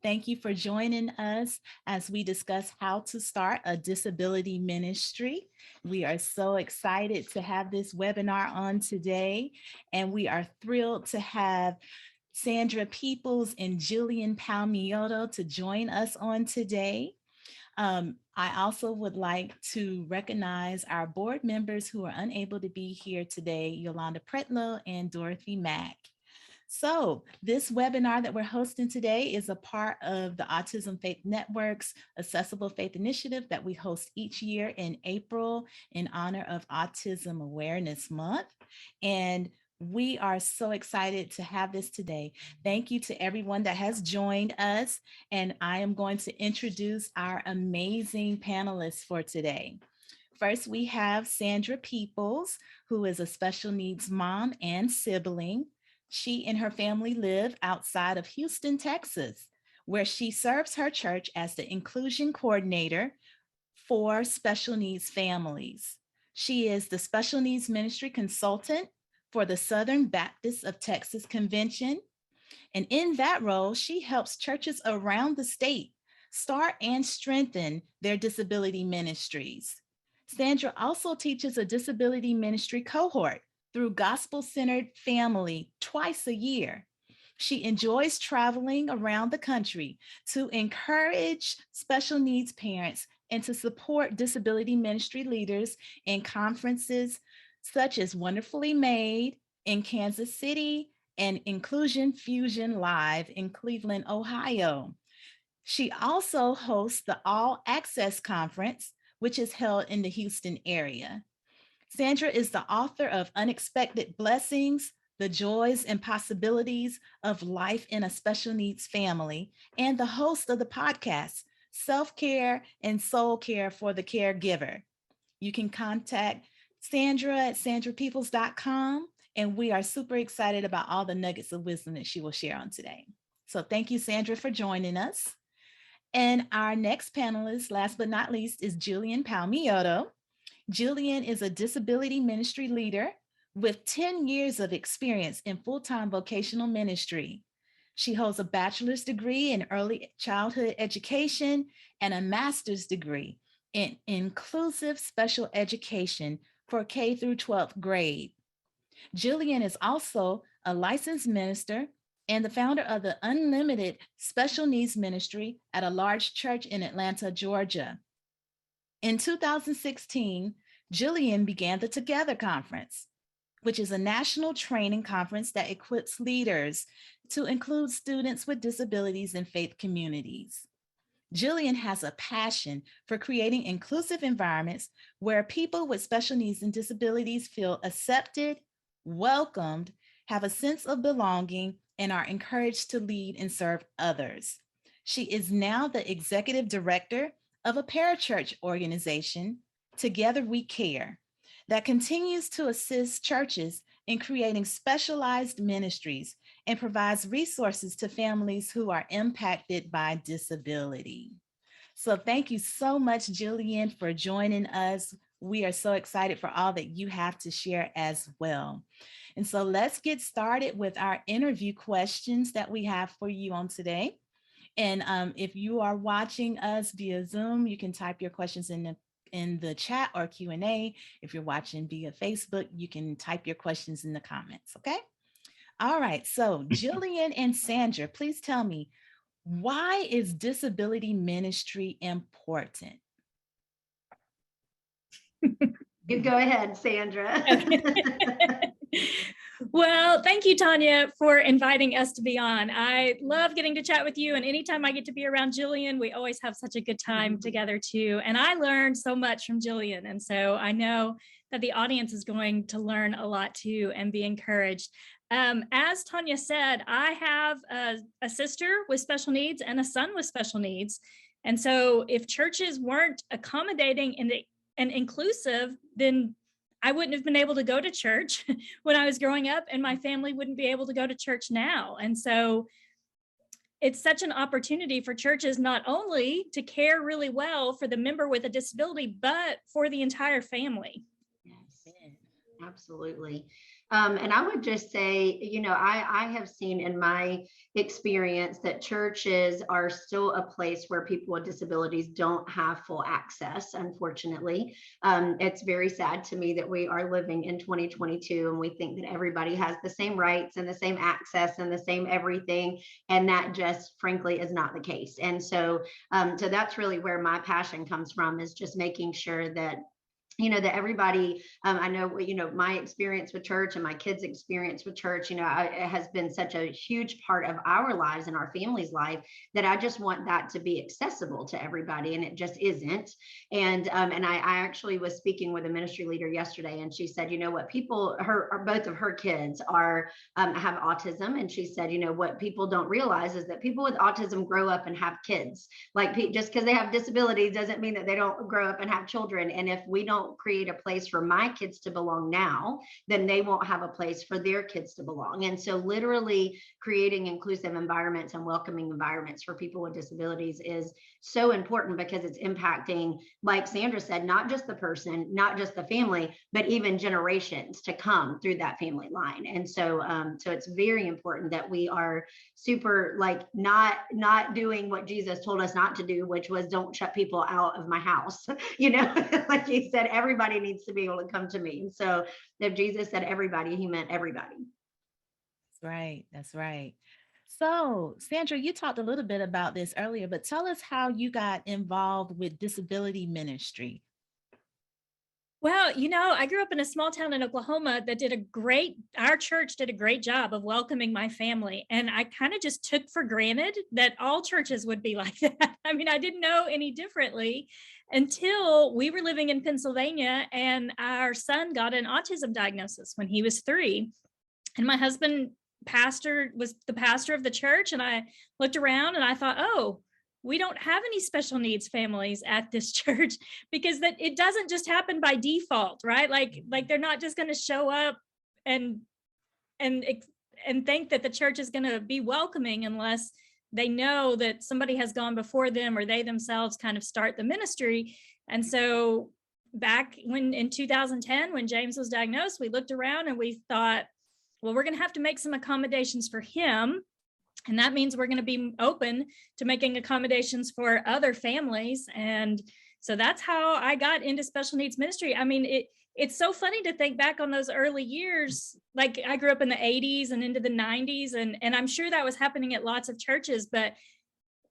Thank you for joining us as we discuss how to start a disability ministry. We are so excited to have this webinar on today, and we are thrilled to have Sandra Peoples and Jillian Palmiotto to join us on today. I also would like to recognize our board members who are unable to be here today, Yolanda Pretlow and Dorothy Mack. So this webinar that we're hosting today is a part of the Autism Faith Network's Accessible Faith Initiative that we host each year in April in honor of Autism Awareness Month. And we are so excited to have this today. Thank you to everyone that has joined us. And I am going to introduce our amazing panelists for today. First, we have Sandra Peoples, who is a special needs mom and sibling. She and her family live outside of Houston, Texas, where she serves her church as the inclusion coordinator for special needs families. She is the special needs ministry consultant for the Southern Baptist of Texas Convention. And in that role, she helps churches around the state start and strengthen their disability ministries. Sandra also teaches a disability ministry cohort through Gospel-Centered Family twice a year. She enjoys traveling around the country to encourage special needs parents and to support disability ministry leaders in conferences such as Wonderfully Made in Kansas City and Inclusion Fusion Live in Cleveland, Ohio. She also hosts the All Access Conference, which is held in the Houston area. Sandra is the author of Unexpected Blessings, The Joys and Possibilities of Life in a Special Needs Family, and the host of the podcast, Self-Care and Soul Care for the Caregiver. You can contact Sandra at sandrapeoples.com, and we are super excited about all the nuggets of wisdom that she will share on today. So thank you, Sandra, for joining us. And our next panelist, last but not least, is Jillian Palmiotto. Jillian is a disability ministry leader with 10 years of experience in full-time vocational ministry. She holds a bachelor's degree in early childhood education and a master's degree in inclusive special education for K through 12th grade. Jillian is also a licensed minister and the founder of the Unlimited Special Needs Ministry at a large church in Atlanta, Georgia. In 2016, Jillian began the Together Conference, which is a national training conference that equips leaders to include students with disabilities in faith communities. Jillian has a passion for creating inclusive environments where people with special needs and disabilities feel accepted, welcomed, have a sense of belonging, and are encouraged to lead and serve others. She is now the executive director of a parachurch organization, Together We Care, that continues to assist churches in creating specialized ministries and provides resources to families who are impacted by disability. So thank you so much, Jillian, for joining us. We are so excited for all that you have to share as well. And so let's get started with our interview questions that we have for you on today. And if you are watching us via Zoom, you can type your questions in the chat or Q&A. If you're watching via Facebook, you can type your questions in the comments, okay? All right, so Jillian and Sandra, please tell me, why is disability ministry important? You go ahead, Sandra. Well, thank you, Tanya, for inviting us to be on. I love getting to chat with you, and anytime I get to be around Jillian, we always have such a good time together too. And I learned so much from Jillian, and so I know that the audience is going to learn a lot too and be encouraged. As Tanya said, I have a sister with special needs and a son with special needs. And so if churches weren't accommodating and inclusive, then I wouldn't have been able to go to church when I was growing up, and my family wouldn't be able to go to church now. And so it's such an opportunity for churches not only to care really well for the member with a disability, but for the entire family. Yes, absolutely. And I would just say, I have seen in my experience that churches are still a place where people with disabilities don't have full access, unfortunately. It's very sad to me that we are living in 2022 and we think that everybody has the same rights and the same access and the same everything. And that just frankly is not the case. And so that's really where my passion comes from, is just making sure that that everybody, I know, my experience with church and my kids' experience with church, it has been such a huge part of our lives and our family's life that I just want that to be accessible to everybody, and it just isn't. And I actually was speaking with a ministry leader yesterday, and she said, what both of her kids have autism, and she said, what people don't realize is that people with autism grow up and have kids. Like, just because they have disabilities doesn't mean that they don't grow up and have children. And if we don't create a place for my kids to belong now, then they won't have a place for their kids to belong. And so literally creating inclusive environments and welcoming environments for people with disabilities is so important, because it's impacting, like Sandra said, not just the person, not just the family, but even generations to come through that family line. And so it's very important that we are super, like, not doing what Jesus told us not to do, which was don't shut people out of my house. Like he said, everybody needs to be able to come to me. And so if Jesus said everybody, he meant everybody. That's right. That's right. So, Sandra, you talked a little bit about this earlier, but tell us how you got involved with disability ministry. Well, I grew up in a small town in Oklahoma that our church did a great job of welcoming my family. And I kind of just took for granted that all churches would be like that. I mean, I didn't know any differently until we were living in Pennsylvania and our son got an autism diagnosis when he was 3. And my husband was the pastor of the church. And I looked around and I thought, oh, we don't have any special needs families at this church, because that it doesn't just happen by default, right? Like they're not just going to show up and think that the church is going to be welcoming unless they know that somebody has gone before them or they themselves kind of start the ministry. And so back in 2010, when James was diagnosed, we looked around and we thought, well, we're going to have to make some accommodations for him. And that means we're going to be open to making accommodations for other families. And so that's how I got into special needs ministry. I mean, it's so funny to think back on those early years. Like, I grew up in the 80s and into the 90s, and I'm sure that was happening at lots of churches, but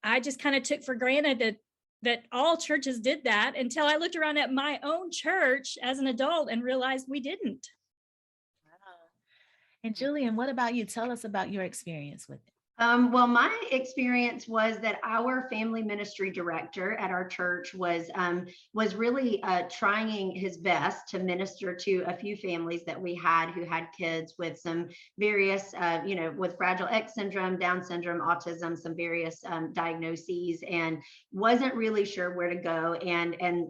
I just kind of took for granted that all churches did that until I looked around at my own church as an adult and realized we didn't. Wow. And Jillian, what about you? Tell us about your experience with it. Well, my experience was that our family ministry director at our church was really trying his best to minister to a few families that we had who had kids with some various, with Fragile X syndrome, Down syndrome, autism, some various diagnoses, and wasn't really sure where to go. And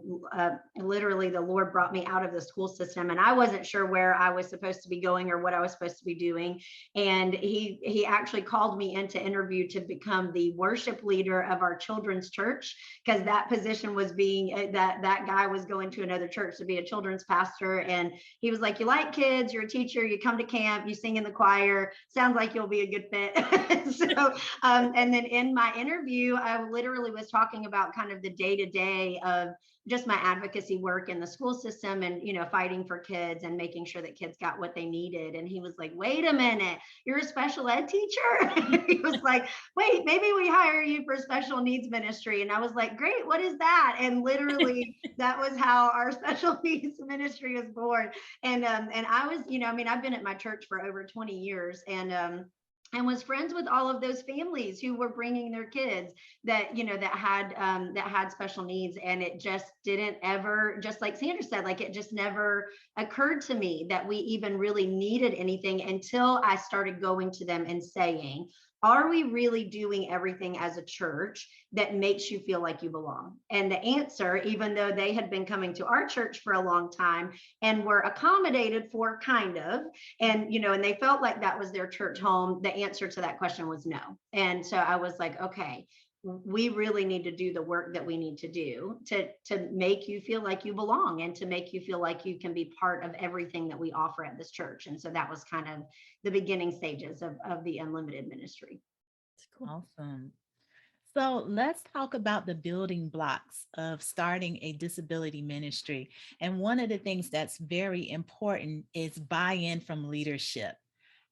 literally, the Lord brought me out of the school system, and I wasn't sure where I was supposed to be going or what I was supposed to be doing. And he actually called me to interview to become the worship leader of our children's church, because that position was being that guy was going to another church to be a children's pastor. And he was like, you like kids, you're a teacher, you come to camp, you sing in the choir, sounds like you'll be a good fit. So and then in my interview, I literally was talking about kind of the day-to-day of just my advocacy work in the school system and, fighting for kids and making sure that kids got what they needed. And he was like, wait a minute, you're a special ed teacher? He was like, wait, maybe we hire you for special needs ministry. And I was like, great, what is that? And literally that was how our special needs ministry was born. And I was, I've been at my church for over 20 years, and was friends with all of those families who were bringing their kids that had special needs. And it just didn't ever, just like Sandra said, like it just never occurred to me that we even really needed anything until I started going to them and saying, are we really doing everything as a church that makes you feel like you belong? And the answer, even though they had been coming to our church for a long time and were accommodated for kind of, and they felt like that was their church home, the answer to that question was no. And so I was like, okay, we really need to do the work that we need to do to make you feel like you belong and to make you feel like you can be part of everything that we offer at this church. And so that was kind of the beginning stages of the Unlimited ministry. Awesome. So let's talk about the building blocks of starting a disability ministry. And one of the things that's very important is buy-in from leadership.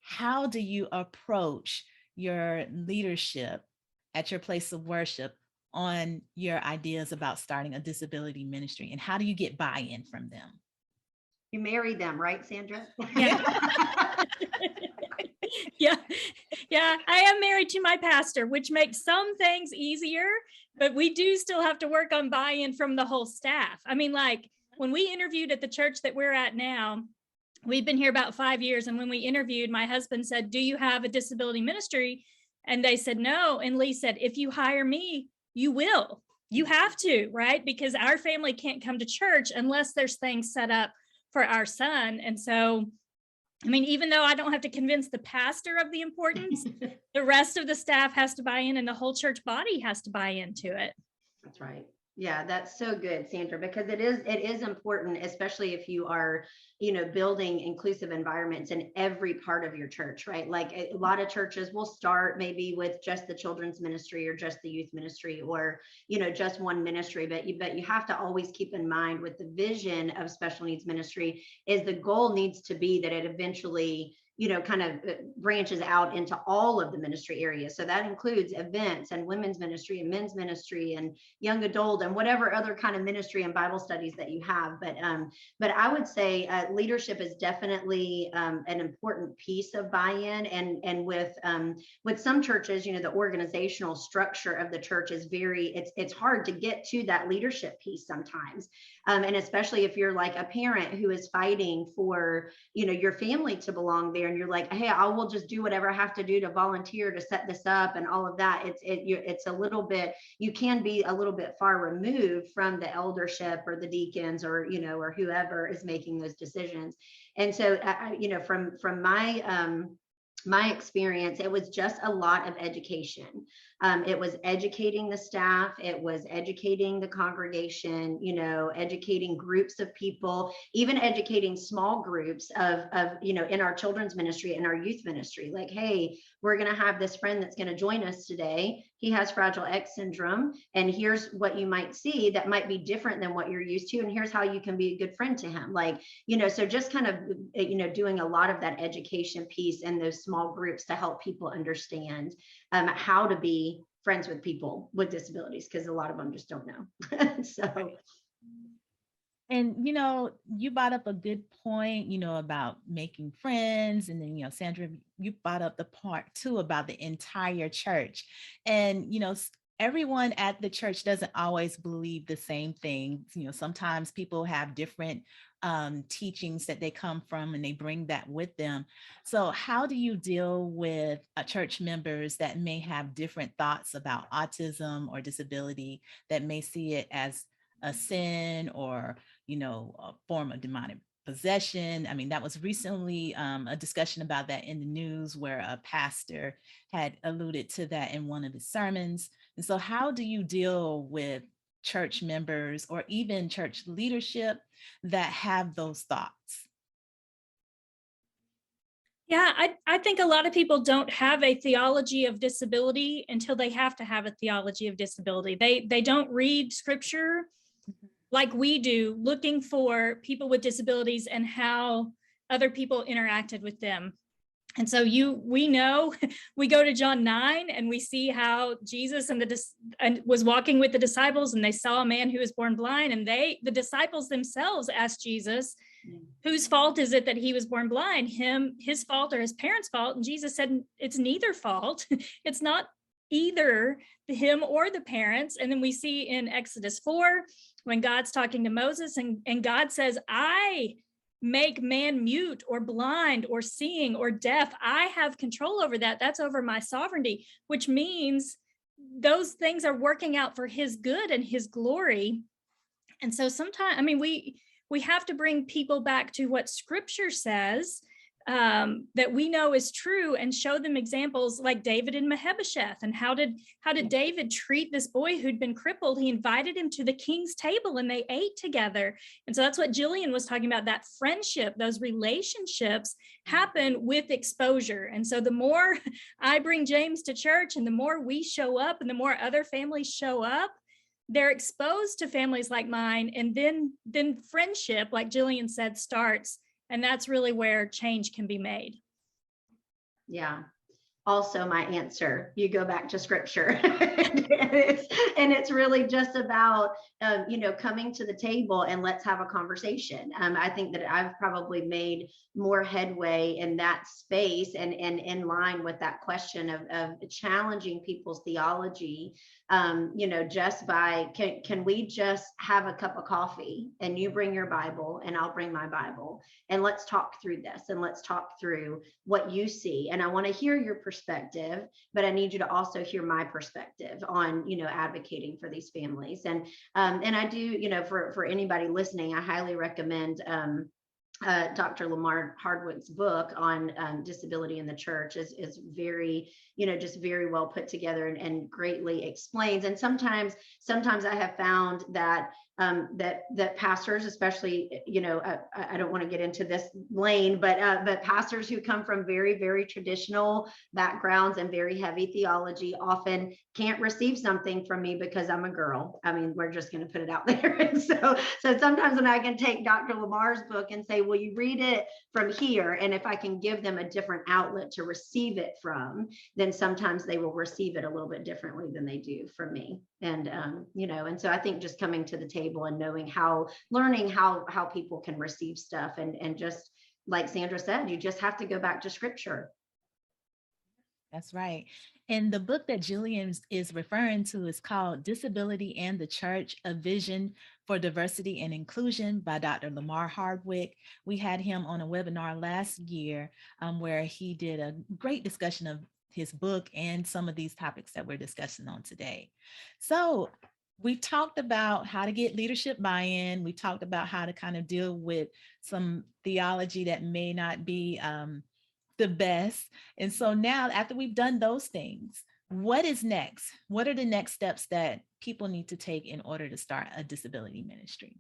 How do you approach your leadership at your place of worship on your ideas about starting a disability ministry? And how do you get buy-in from them? You married them, right, Sandra? Yeah. Yeah, I am married to my pastor, which makes some things easier, but we do still have to work on buy-in from the whole staff. I mean, like when we interviewed at the church that we're at now, we've been here about 5 years. And when we interviewed, my husband said, "Do you have a disability ministry?" And they said, "No." And Lee said, "If you hire me, you will. You have to, right? Because our family can't come to church unless there's things set up for our son." And so, I mean, even though I don't have to convince the pastor of the importance, the rest of the staff has to buy in and the whole church body has to buy into it. That's right. Yeah, that's so good, Sandra, because it is important, especially if you are, building inclusive environments in every part of your church, right? Like a lot of churches will start maybe with just the children's ministry or just the youth ministry or, just one ministry, but you have to always keep in mind with the vision of special needs ministry is the goal needs to be that it eventually kind of branches out into all of the ministry areas. So that includes events and women's ministry and men's ministry and young adult and whatever other kind of ministry and Bible studies that you have. But I would say leadership is definitely an important piece of buy-in. And with some churches, the organizational structure of the church is it's hard to get to that leadership piece sometimes. And especially if you're like a parent who is fighting for, your family to belong there, and you're like, "Hey, I will just do whatever I have to do to volunteer to set this up," and all of that. It's a little bit, you can be a little bit far removed from the eldership or the deacons or, or whoever is making those decisions. And so, from my experience, it was just a lot of education. It was educating the staff, it was educating the congregation, educating groups of people, even educating small groups of in our children's ministry and our youth ministry. Like, "Hey, we're going to have this friend that's going to join us today. He has Fragile X syndrome, and here's what you might see that might be different than what you're used to, and here's how you can be a good friend to him." Like, so just kind of doing a lot of that education piece in those small groups to help people understand how to be friends with people with disabilities, because a lot of them just don't know. So. And, you brought up a good point, about making friends. And then, Sandra, you brought up the part too about the entire church. And, everyone at the church doesn't always believe the same thing. Sometimes people have different teachings that they come from and they bring that with them. So how do you deal with church members that may have different thoughts about autism or disability, that may see it as a sin or, a form of demonic possession? I mean, that was recently a discussion about that in the news where a pastor had alluded to that in one of his sermons. And so how do you deal with church members or even church leadership that have those thoughts? Yeah, I think a lot of people don't have a theology of disability until they have to have a theology of disability. They don't read scripture like we do, looking for people with disabilities and how other people interacted with them. And so we know, we go to John 9 and we see how Jesus and was walking with the disciples, and they saw a man who was born blind, and the disciples themselves asked Jesus, "Whose fault is it that he was born blind? His fault or his parents' fault?" And Jesus said, "It's neither fault." It's not either him or the parents. And then we see in Exodus 4, when God's talking to Moses, and God says, "I make man mute or blind or seeing or deaf. I have control over that. That's over my sovereignty," which means those things are working out for his good and his glory. And so sometimes, I mean, we have to bring people back to what scripture says, that we know is true, and show them examples like David and Mephibosheth. And how did David treat this boy who'd been crippled? He invited him to the king's table and they ate together. And so that's what Jillian was talking about, that friendship, those relationships happen with exposure. And so the more I bring James to church and the more we show up and the more other families show up, they're exposed to families like mine. And then friendship, like Jillian said, starts. And that's really where change can be made. Yeah. Also my answer, you go back to scripture. and it's really just about, coming to the table and let's have a conversation. I think that I've probably made more headway in that space and in line with that question of challenging people's theology, just by, can we just have a cup of coffee and you bring your Bible and I'll bring my Bible and let's talk through this and let's talk through what you see. And I want to hear your perspective, but I need you to also hear my perspective on, advocating for these families. And I do, for anybody listening, I highly recommend Dr. Lamar Hardwick's book on disability in the church is very, just very well put together and greatly explains. And sometimes I have found that that pastors, especially, I don't want to get into this lane, but pastors who come from very, very traditional backgrounds and very heavy theology often can't receive something from me because I'm a girl. I mean, we're just going to put it out there. And so sometimes when I can take Dr. Lamar's book and say, well, you read it from here, and if I can give them a different outlet to receive it from, then sometimes they will receive it a little bit differently than they do from me. And, and so I think just coming to the table and learning how people can receive stuff. And just like Sandra said, you just have to go back to scripture. That's right. And the book that Jillian is referring to is called Disability and the Church, A Vision for Diversity and Inclusion by Dr. Lamar Hardwick. We had him on a webinar last year where he did a great discussion of his book and some of these topics that we're discussing on today. So we talked about how to get leadership buy-in. We talked about how to kind of deal with some theology that may not be the best. And so now, after we've done those things, what is next? What are the next steps that people need to take in order to start a disability ministry?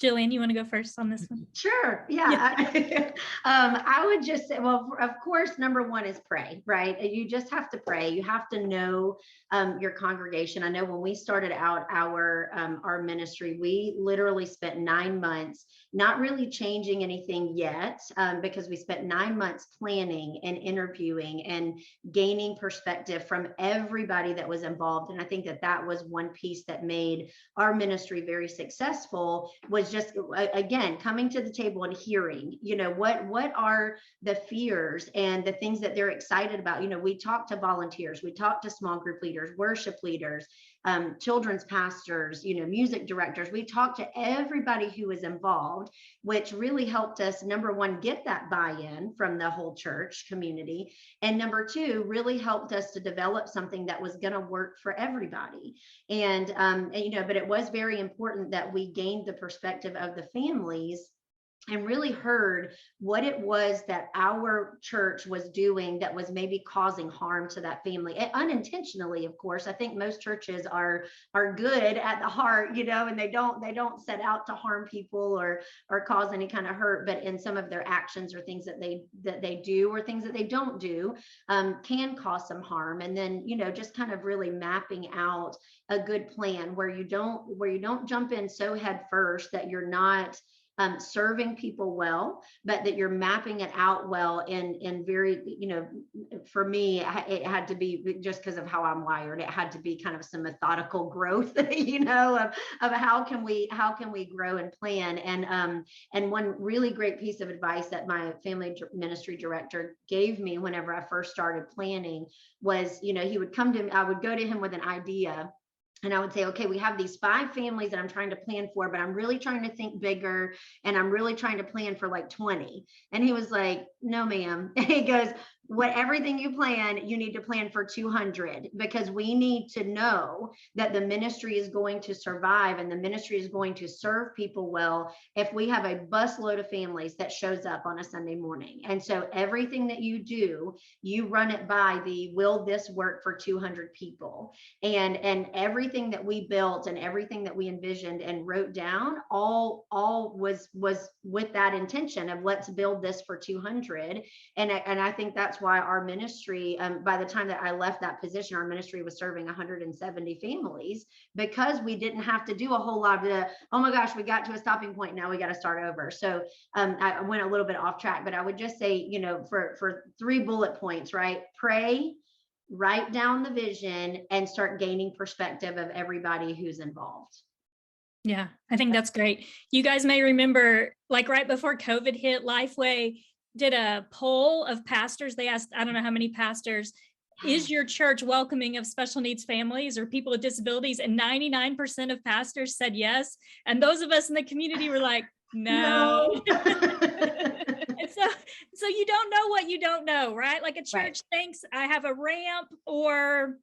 Jillian, you want to go first on this one? Sure. Yeah. I would just say, well, of course, number one is pray, right? You just have to pray. You have to know your congregation. I know when we started out our ministry, we literally spent 9 months not really changing anything yet, because we spent 9 months planning and interviewing and gaining perspective from everybody that was involved. And I think that was one piece that made our ministry very successful, was just, again, coming to the table and hearing, what are the fears and the things that they're excited about. We talked to volunteers, we talked to small group leaders, worship leaders, children's pastors, music directors. We talked to everybody who was involved, which really helped us, number one, get that buy-in from the whole church community. And number two, really helped us to develop something that was going to work for everybody. And but it was very important that we gained the perspective of the families and really heard what it was that our church was doing that was maybe causing harm to that family, and unintentionally, of course. I think most churches are good at the heart, and they don't set out to harm people or cause any kind of hurt, but in some of their actions or things that they do or things that they don't do can cause some harm. And then just kind of really mapping out a good plan where you don't jump in so head first that you're not serving people well, but that you're mapping it out well in very, for me, it had to be, just because of how I'm wired, it had to be kind of some methodical growth, of how can we grow and plan. And one really great piece of advice that my family ministry director gave me whenever I first started planning was, he would come to me, I would go to him with an idea. And I would say, okay, we have these 5 families that I'm trying to plan for, but I'm really trying to think bigger. And I'm really trying to plan for like 20. And he was like, no, ma'am. And he goes, everything you plan, you need to plan for 200, because we need to know that the ministry is going to survive and the ministry is going to serve people well if we have a busload of families that shows up on a Sunday morning. And so everything that you do, you run it by the, will this work for 200 people? And everything that we built and everything that we envisioned and wrote down, all was with that intention of, let's build this for 200. And I think that's why our ministry, by the time that I left that position, our ministry was serving 170 families, because we didn't have to do a whole lot of the, oh my gosh, we got to a stopping point, now we got to start over. So I went a little bit off track, but I would just say, you know, for 3 bullet points, right? Pray, write down the vision, and start gaining perspective of everybody who's involved. Yeah, I think that's great. You guys may remember, like right before COVID hit, Lifeway did a poll of pastors. They asked, I don't know how many pastors, is your church welcoming of special needs families or people with disabilities? And 99% of pastors said yes. And those of us in the community were like, no. And so you don't know what you don't know, right? Like a church thinks I have a ramp, or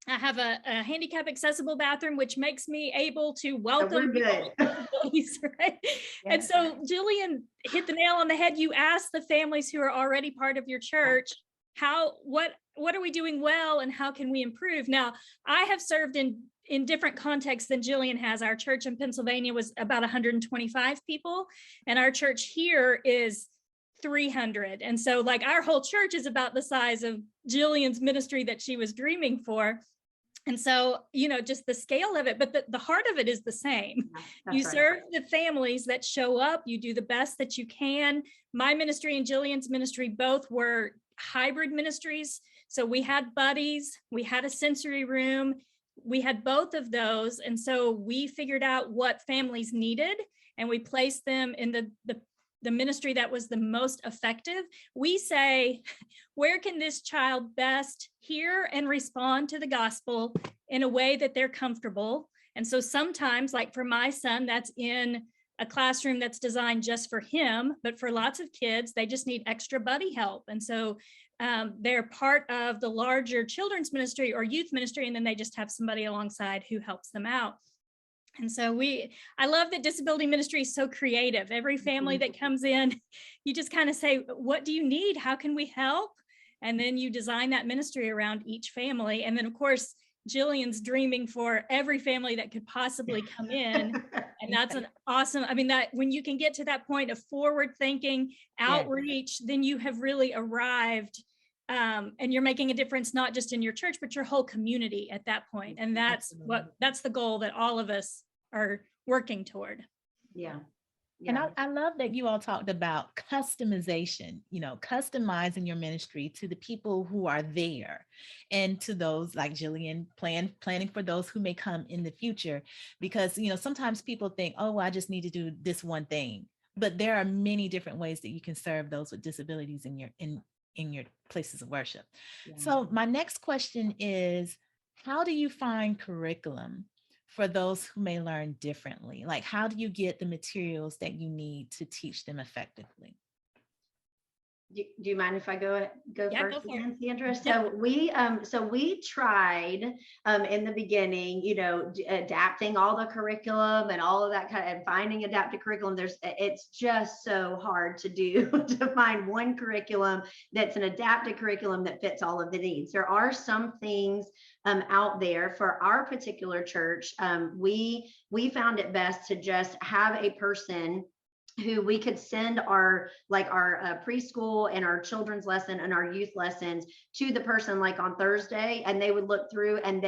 I have a handicap accessible bathroom, which makes me able to welcome people with disabilities, right? Yeah. And so Jillian hit the nail on the head. You asked the families who are already part of your church, what are we doing well and how can we improve? Now, I have served in different contexts than Jillian has. Our church in Pennsylvania was about 125 people, and our church here is 300. And so like our whole church is about the size of Jillian's ministry that she was dreaming for. And so, you know, just the scale of it, but the heart of it is the same. You serve the families that show up, you do the best that you can. My ministry and Jillian's ministry both were hybrid ministries. So we had buddies, we had a sensory room, we had both of those. And so we figured out what families needed, and we placed them in the ministry that was the most effective. We say, where can this child best hear and respond to the gospel in a way that they're comfortable? And so sometimes, like for my son, that's in a classroom that's designed just for him, but for lots of kids, they just need extra buddy help. And so they're part of the larger children's ministry or youth ministry, and then they just have somebody alongside who helps them out. And so I love that disability ministry is so creative. Every family that comes in, you just kind of say, what do you need? How can we help? And then you design that ministry around each family. And then of course, Jillian's dreaming for every family that could possibly come in. And that's an awesome, I mean, that when you can get to that point of forward thinking, outreach, then you have really arrived. And you're making a difference, not just in your church, but your whole community at that point. And that's the goal that all of us are working toward. Yeah. And I love that you all talked about customization, you know, customizing your ministry to the people who are there, and to those like Jillian planning for those who may come in the future, because, you know, sometimes people think, oh, well, I just need to do this one thing, but there are many different ways that you can serve those with disabilities in your places of worship. Yeah. So my next question is, how do you find curriculum for those who may learn differently? Like, how do you get the materials that you need to teach them effectively? Do you mind if I go first again, Sandra? So we tried in the beginning, you know, adapting all the curriculum and all of that kind of, and finding adapted curriculum. It's just so hard to do to find one curriculum that's an adapted curriculum that fits all of the needs. There are some things out there. For our particular church, we found it best to just have a person who we could send our preschool and our children's lesson and our youth lessons to the person like on Thursday, and they would look through, and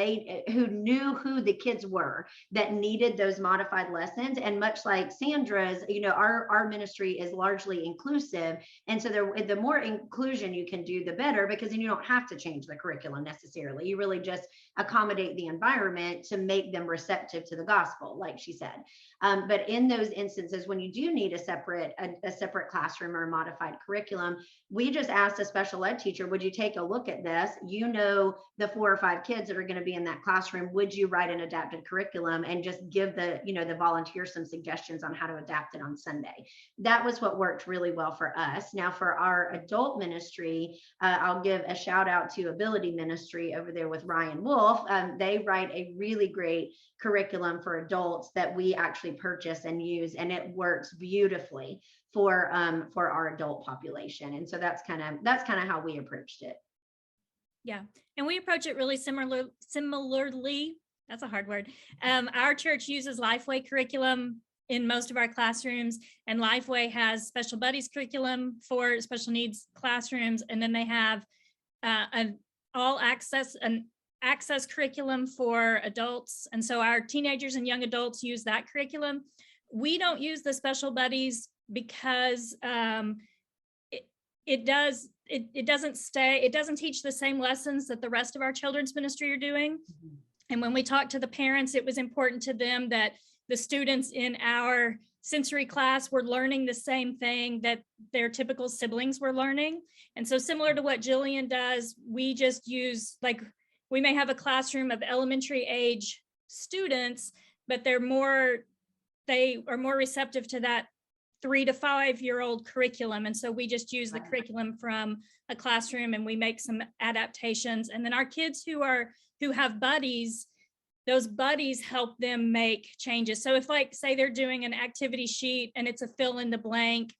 who knew who the kids were that needed those modified lessons. And much like Sandra's, you know, our ministry is largely inclusive, and so the more inclusion you can do, the better, because then you don't have to change the curriculum necessarily. You really just accommodate the environment to make them receptive to the gospel, like she said. But in those instances, when you do need a separate classroom or a modified curriculum. We just asked a special ed teacher, would you take a look at this? You know, the 4 or 5 kids that are going to be in that classroom, would you write an adapted curriculum and just give the, you know, the volunteers some suggestions on how to adapt it on Sunday? That was what worked really well for us. Now for our adult ministry, I'll give a shout out to Ability Ministry over there with Ryan Wolf. They write a really great curriculum for adults that we actually purchase and use, and it works beautifully for our adult population. And so that's kind of how we approached it. Yeah, and we approach it really similarly. That's a hard word. Our church uses Lifeway curriculum in most of our classrooms, and Lifeway has special buddies curriculum for special needs classrooms, and then they have an access curriculum for adults. And so our teenagers and young adults use that curriculum. We don't use the special buddies because it doesn't teach the same lessons that the rest of our children's ministry are doing. Mm-hmm. And when we talked to the parents, it was important to them that the students in our sensory class were learning the same thing that their typical siblings were learning. And so similar to what Jillian does, we just use, like, we may have a classroom of elementary age students, but they are more receptive to that 3 to 5 year old curriculum. And so we just use the curriculum from a classroom and we make some adaptations. And then our kids who have buddies, those buddies help them make changes. So if, like, say they're doing an activity sheet and it's a fill in the blank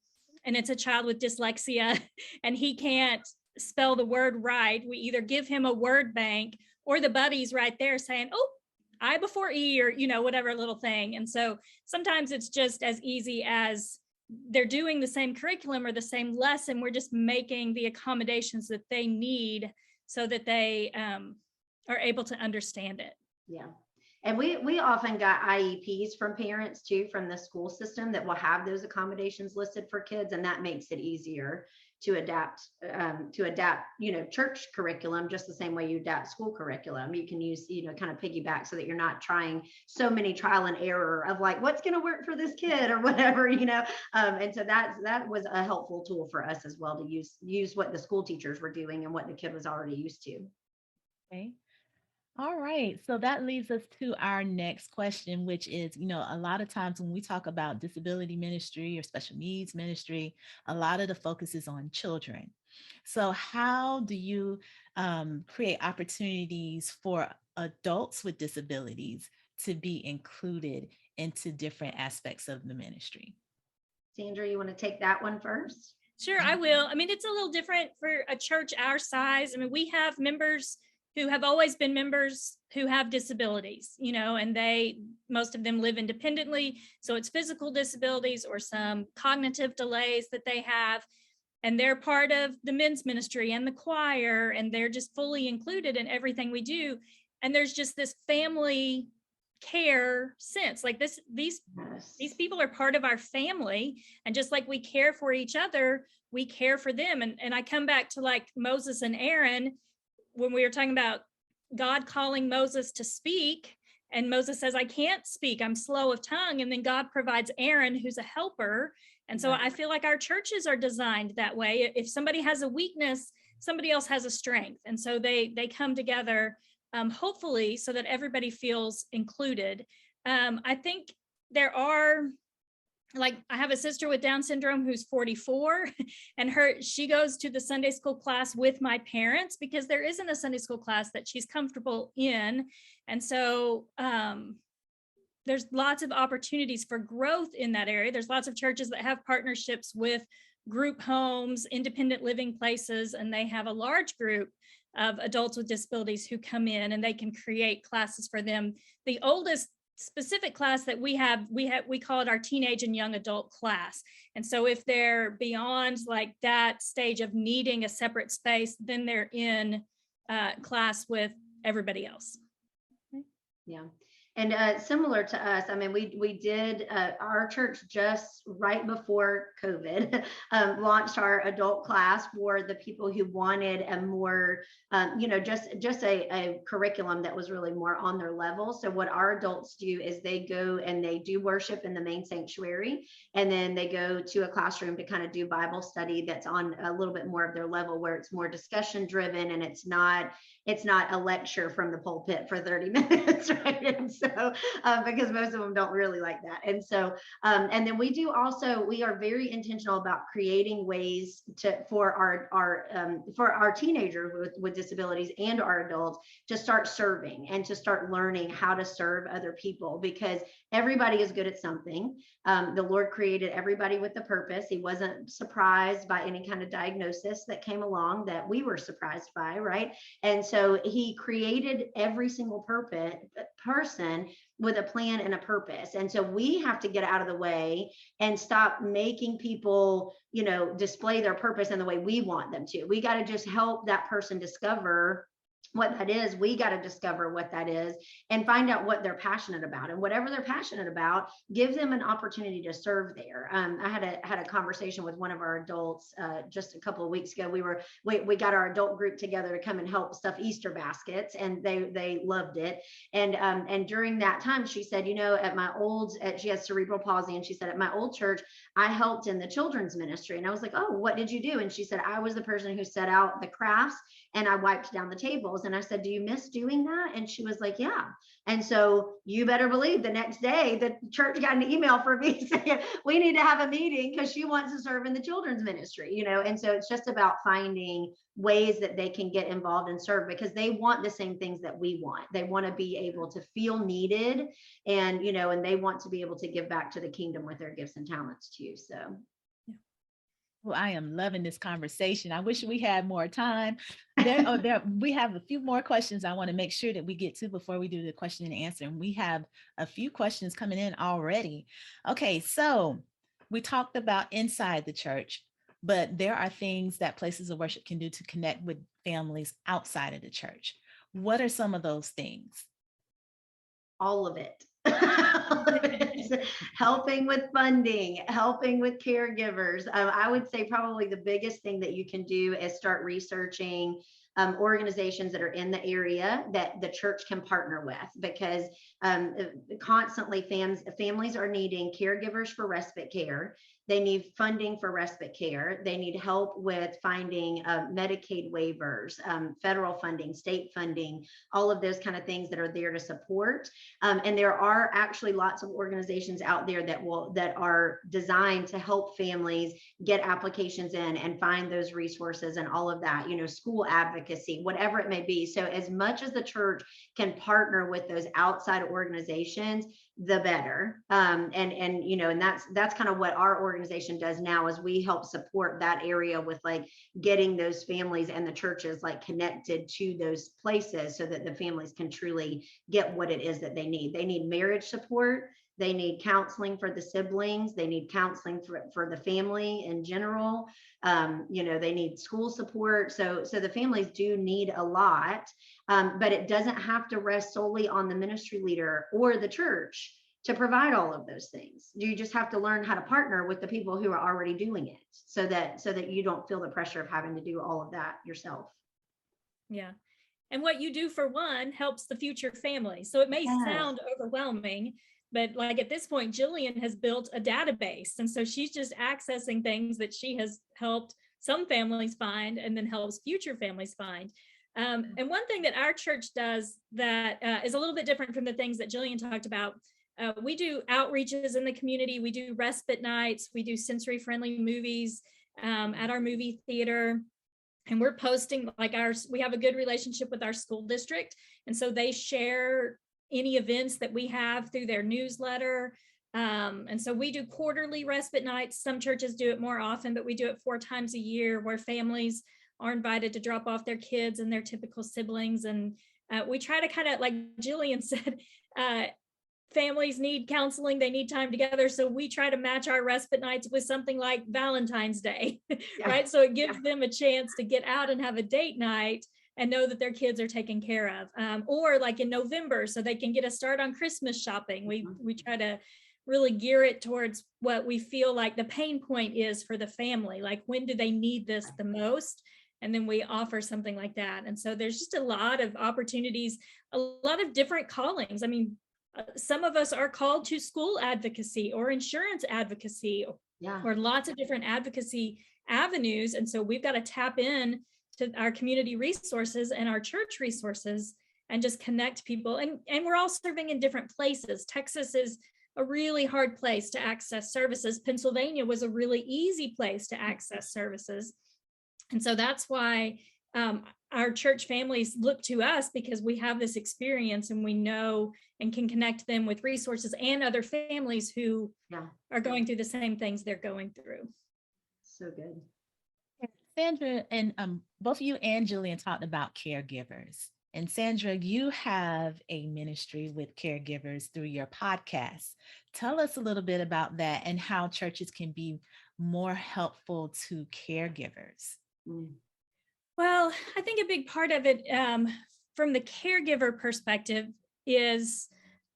and it's a child with dyslexia and he can't spell the word right, we either give him a word bank or the buddies right there saying, oh, I before E, or, you know, whatever little thing. And so sometimes it's just as easy as they're doing the same curriculum or the same lesson. We're just making the accommodations that they need so that they are able to understand it. Yeah. And we often got IEPs from parents too, from the school system, that will have those accommodations listed for kids. And that makes it easier to adapt, you know, church curriculum just the same way you adapt school curriculum. You can use, you know, kind of piggyback so that you're not trying so many trial and error of like, what's going to work for this kid or whatever, you know. And so that was a helpful tool for us as well, to use what the school teachers were doing and what the kid was already used to. Okay. All right, so that leads us to our next question, which is, you know, a lot of times when we talk about disability ministry or special needs ministry, a lot of the focus is on children. So how do you create opportunities for adults with disabilities to be included into different aspects of the ministry? Sandra, you want to take that one first? Sure, I will. I mean, it's a little different for a church our size. I mean, we have members who have always been members who have disabilities, you know, and most of them live independently. So it's physical disabilities or some cognitive delays that they have. And they're part of the men's ministry and the choir, and they're just fully included in everything we do. And there's just this family care sense, like these people are part of our family. And just like we care for each other, we care for them. And I come back to like Moses and Aaron, when we were talking about God calling Moses to speak, and Moses says, I can't speak, I'm slow of tongue. And then God provides Aaron, who's a helper. And so I feel like our churches are designed that way. If somebody has a weakness, somebody else has a strength. And so they come together, hopefully, so that everybody feels included. I think there are, like, I have a sister with Down syndrome who's 44, and she goes to the Sunday school class with my parents because there isn't a Sunday school class that she's comfortable in. And so there's lots of opportunities for growth in that area. There's lots of churches that have partnerships with group homes, independent living places, and they have a large group of adults with disabilities who come in and they can create classes for them. The oldest specific class that we call it our teenage and young adult class. And so if they're beyond like that stage of needing a separate space, then they're in class with everybody else. Yeah. And similar to us, I mean, we did our church just right before COVID launched our adult class for the people who wanted a more, just a curriculum that was really more on their level. So what our adults do is they go and they do worship in the main sanctuary, and then they go to a classroom to kind of do Bible study that's on a little bit more of their level, where it's more discussion driven, and it's not a lecture from the pulpit for 30 minutes, right? And so because most of them don't really like that. And so and then we are very intentional about creating ways for our teenagers with disabilities and our adults to start serving and to start learning how to serve other people, because everybody is good at something. The Lord created everybody with a purpose. He wasn't surprised by any kind of diagnosis that came along that we were surprised by, right? And so he created every single person with a plan and a purpose. And so we have to get out of the way and stop making people, display their purpose in the way we want them to. We got to just help that person discover what that is. We got to discover what that is and find out what they're passionate about, and whatever they're passionate about, give them an opportunity to serve there. I had a conversation with one of our adults just a couple of weeks ago. We got our adult group together to come and help stuff Easter baskets, and they loved it. And during that time, she said, she has cerebral palsy, and she said, at my old church, I helped in the children's ministry. And I was like, oh, what did you do? And she said, I was the person who set out the crafts and I wiped down the tables. And I said, do you miss doing that? And she was like, yeah. And so you better believe the next day the church got an email from me saying, we need to have a meeting because she wants to serve in the children's ministry, And so it's just about finding ways that they can get involved and serve, because they want the same things that we want. They want to be able to feel needed, and, and they want to be able to give back to the kingdom with their gifts and talents too. So. Well, I am loving this conversation. I wish we had more time. We have a few more questions I want to make sure that we get to before we do the question and answer. And we have a few questions coming in already. Okay, so we talked about inside the church, but there are things that places of worship can do to connect with families outside of the church. What are some of those things? All of it. Helping with funding, helping with caregivers. I would say probably the biggest thing that you can do is start researching organizations that are in the area that the church can partner with, because constantly families are needing caregivers for respite care. They need funding for respite care. They need help with finding Medicaid waivers, federal funding, state funding, all of those kind of things that are there to support. And there are actually lots of organizations out there that are designed to help families get applications in and find those resources and all of that, school advocacy, whatever it may be. So as much as the church can partner with those outside organizations, the better. And that's kind of what our organization does now, is we help support that area with like getting those families and the churches like connected to those places so that the families can truly get what it is that they need. They need marriage support. They need counseling for the siblings. They need counseling for the family in general. They need school support. So the families do need a lot, but it doesn't have to rest solely on the ministry leader or the church to provide all of those things. You just have to learn how to partner with the people who are already doing it, so that you don't feel the pressure of having to do all of that yourself. Yeah. And what you do for one helps the future family. So it may sound overwhelming, but like at this point, Jillian has built a database. And so she's just accessing things that she has helped some families find and then helps future families find. And one thing that our church does that is a little bit different from the things that Jillian talked about, we do outreaches in the community. We do respite nights. We do sensory-friendly movies at our movie theater. And we're posting we have a good relationship with our school district. And so they share any events that we have through their newsletter. And so we do quarterly respite nights. Some churches do it more often, but we do it 4 times a year, where families are invited to drop off their kids and their typical siblings. And we try to kind of, like Jillian said, families need counseling, they need time together. So we try to match our respite nights with something like Valentine's Day, right? So it gives them a chance to get out and have a date night and know that their kids are taken care of, or like in November, so they can get a start on Christmas shopping. We try to really gear it towards what we feel like the pain point is for the family. Like, when do they need this the most? And then we offer something like that. And so there's just a lot of opportunities, a lot of different callings. I mean, some of us are called to school advocacy or insurance advocacy, or lots of different advocacy avenues. And so we've got to tap in to our community resources and our church resources and just connect people. And we're all serving in different places. Texas is a really hard place to access services. Pennsylvania was a really easy place to access services. And so that's why our church families look to us, because we have this experience and we know and can connect them with resources and other families who are going through the same things they're going through. So good. Sandra, and both of you and Jillian talked about caregivers. And Sandra, you have a ministry with caregivers through your podcast. Tell us a little bit about that and how churches can be more helpful to caregivers. Well, I think a big part of it from the caregiver perspective is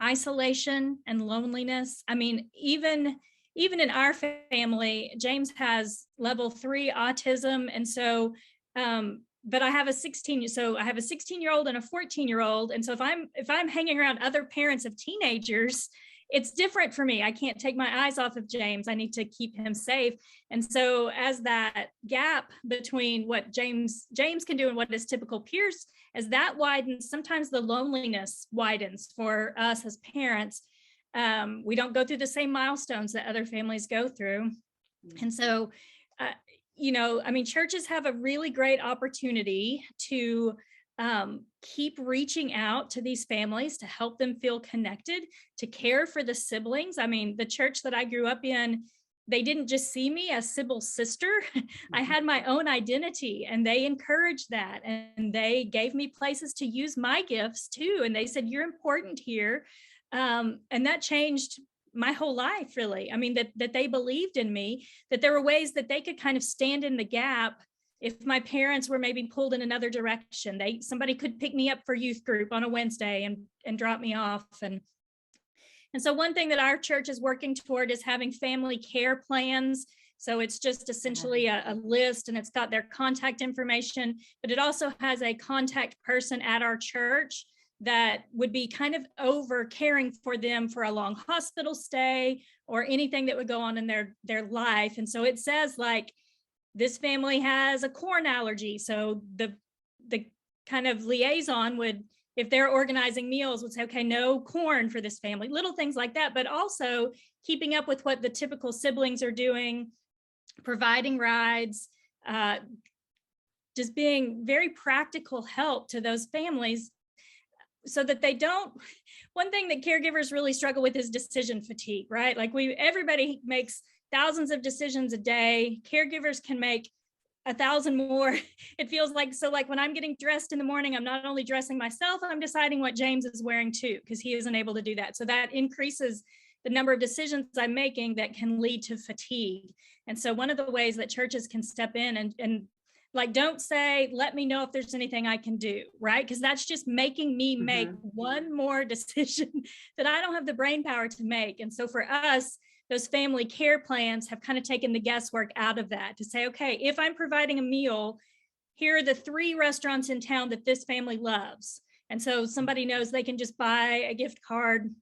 isolation and loneliness. I mean, even in our family, James has level 3 autism. And so, but I have a 16-year-old and a 14-year-old. And so if I'm hanging around other parents of teenagers, it's different for me. I can't take my eyes off of James. I need to keep him safe. And so as that gap between what James can do and what his typical peers, as that widens, sometimes the loneliness widens for us as parents. We don't go through the same milestones that other families go through. And so, I mean, churches have a really great opportunity to keep reaching out to these families to help them feel connected, to care for the siblings. I mean, the church that I grew up in, they didn't just see me as Sybil's sister. I had my own identity, and they encouraged that. And they gave me places to use my gifts too. And they said, you're important here. And that changed my whole life, really. I mean, that they believed in me, that there were ways that they could kind of stand in the gap. If my parents were maybe pulled in another direction, somebody could pick me up for youth group on a Wednesday and drop me off. And so one thing that our church is working toward is having family care plans. So it's just essentially a list, and it's got their contact information, but it also has a contact person at our church that would be kind of over caring for them for a long hospital stay or anything that would go on in their life. And so it says, like, this family has a corn allergy. So the kind of liaison would, if they're organizing meals, would say, okay, no corn for this family, little things like that, but also keeping up with what the typical siblings are doing, providing rides, just being very practical help to those families so that they don't. One thing that caregivers really struggle with is decision fatigue, right? Like everybody makes thousands of decisions a day. Caregivers can make 1,000 more. It feels like, so like when I'm getting dressed in the morning, I'm not only dressing myself, I'm deciding what James is wearing too, because he isn't able to do that. So that increases the number of decisions I'm making that can lead to fatigue. And so one of the ways that churches can step in and like, don't say, let me know if there's anything I can do, right? Because that's just making me make one more decision that I don't have the brain power to make. And so for us, those family care plans have kind of taken the guesswork out of that, to say, okay, if I'm providing a meal, here are the 3 restaurants in town that this family loves. And so somebody knows they can just buy a gift card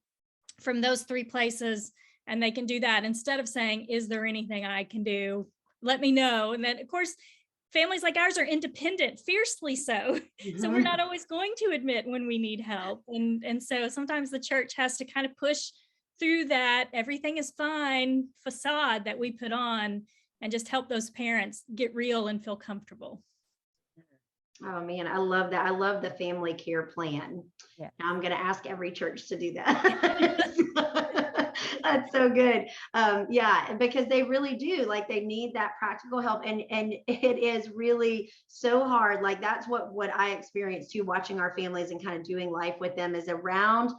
from those 3 places, and they can do that instead of saying, is there anything I can do? Let me know. And then, of course, families like ours are independent, fiercely so. So we're not always going to admit when we need help. And so sometimes the church has to kind of push through that everything is fine facade that we put on, and just help those parents get real and feel comfortable. Oh man, I love that. I love the family care plan. Yeah. Now I'm going to ask every church to do that. That's so good. Yeah, because they really do, like, they need that practical help, and it is really so hard. Like, that's what I experienced too, watching our families and kind of doing life with them, is around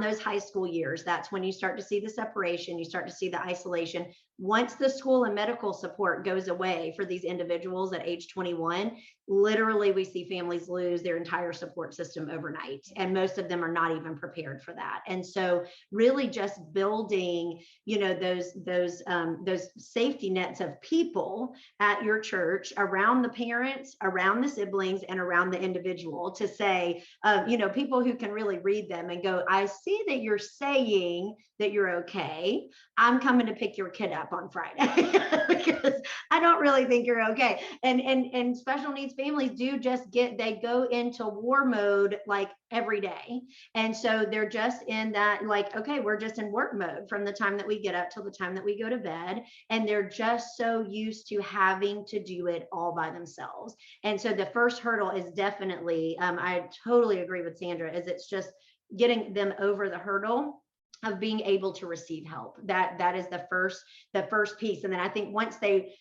those high school years. That's when you start to see the separation, you start to see the isolation. Once the school and medical support goes away for these individuals at age 21, literally we see families lose their entire support system overnight, and most of them are not even prepared for that. And so really just building, you know, those safety nets of people at your church around the parents, around the siblings, and around the individual, to say, you know, people who can really read them and go, I see that you're saying that you're okay. I'm coming to pick your kid up on Friday because I don't really think you're okay. And special needs families do just they go into war mode like every day. And so they're just in that, like, okay, we're just in work mode from the time that we get up till the time that we go to bed. And they're just so used to having to do it all by themselves. And so the first hurdle is definitely, I totally agree with Sandra, is it's just getting them over the hurdle of being able to receive help. That is the first piece. And then I think once they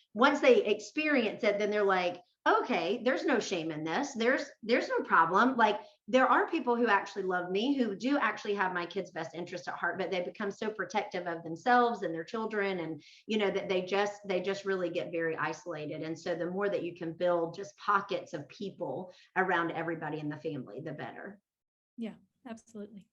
experience it, then they're like, okay, there's no shame in this. There's no problem. Like, there are people who actually love me, who do actually have my kids' best interest at heart, but they become so protective of themselves and their children, and, you know, that they just really get very isolated. And so the more that you can build just pockets of people around everybody in the family, the better. Yeah, absolutely.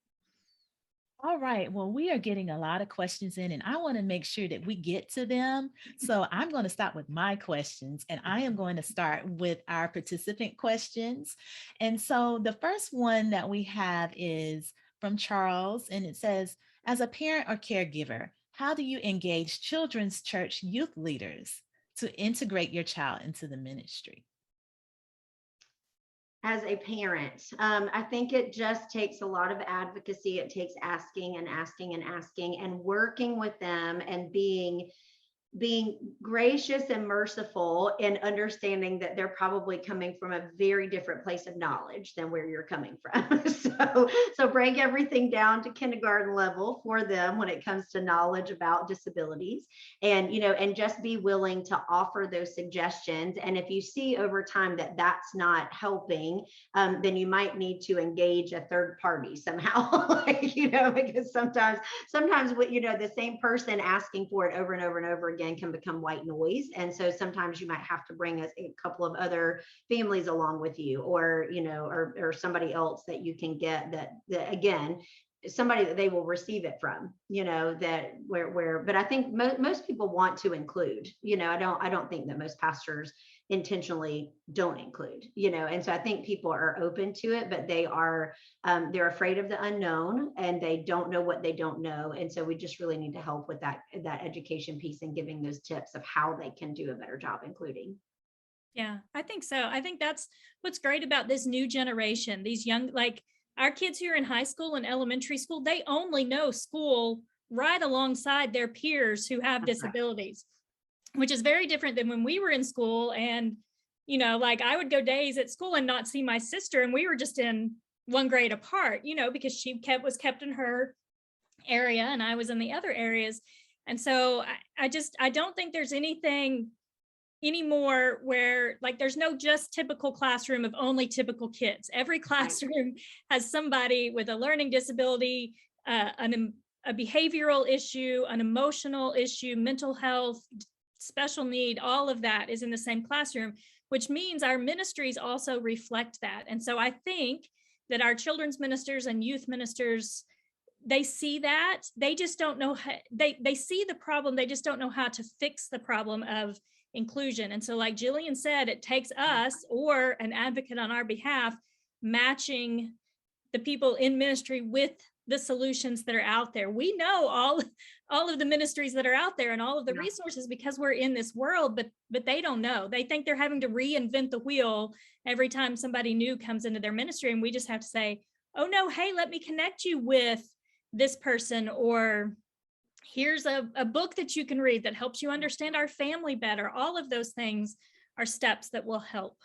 All right. Well, we are getting a lot of questions in, and I want to make sure that we get to them. So I'm going to start with my questions, and I am going to start with our participant questions. And so the first one that we have is from Charles, and it says, as a parent or caregiver, how do you engage children's church youth leaders to integrate your child into the ministry? As a parent, I think it just takes a lot of advocacy. It takes asking and asking and asking and working with them, and being gracious and merciful in understanding that they're probably coming from a very different place of knowledge than where you're coming from. So break everything down to kindergarten level for them when it comes to knowledge about disabilities, and, you know, and just be willing to offer those suggestions. And if you see over time that that's not helping, then you might need to engage a third party somehow, like, you know, because sometimes what, you know, the same person asking for it over and over and over again can become white noise. And so sometimes you might have to bring a couple of other families along with you, or, you know, or somebody else that you can get that again, somebody that they will receive it from, you know, that but I think most people want to include, you know, I don't think that most pastors intentionally don't include, you know. And so I think people are open to it, but they're afraid of the unknown, and they don't know what they don't know. And so we just really need to help with that education piece, and giving those tips of how they can do a better job including. Yeah, I think so. I think that's what's great about this new generation, these young, like our kids here in high school and elementary school, they only know school right alongside their peers who have disabilities, which is very different than when we were in school. And, you know, like I would go days at school and not see my sister, and we were just in one grade apart, you know, because she was kept in her area and I was in the other areas. And so I don't think there's anything anymore where, like, there's no just typical classroom of only typical kids. Every classroom has somebody with a learning disability, a behavioral issue, an emotional issue, mental health, special need. All of that is in the same classroom, which means our ministries also reflect that. And so I think that our children's ministers and youth ministers, they see that. They just don't know how, they see the problem, they just don't know how to fix the problem of inclusion. And so, like Jillian said, it takes us or an advocate on our behalf matching the people in ministry with the solutions that are out there. We know all of the ministries that are out there and all of the resources because we're in this world, but they don't know. They think they're having to reinvent the wheel every time somebody new comes into their ministry, and we just have to say, oh no, hey, let me connect you with this person, or here's a book that you can read that helps you understand our family better. All of those things are steps that will help.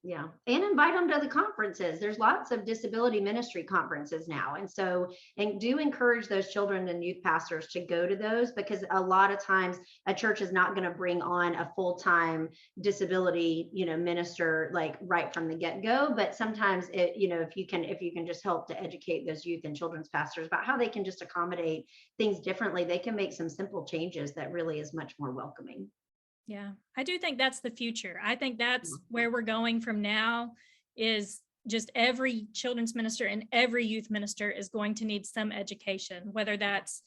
Yeah. And invite them to the conferences. There's lots of disability ministry conferences now. And so, and do encourage those children and youth pastors to go to those, because a lot of times a church is not going to bring on a full-time disability, minister like right from the get-go. But sometimes if you can just help to educate those youth and children's pastors about how they can just accommodate things differently, they can make some simple changes that really is much more welcoming. Yeah, I do think that's the future. I think that's where we're going from now, is just every children's minister and every youth minister is going to need some education, whether that's,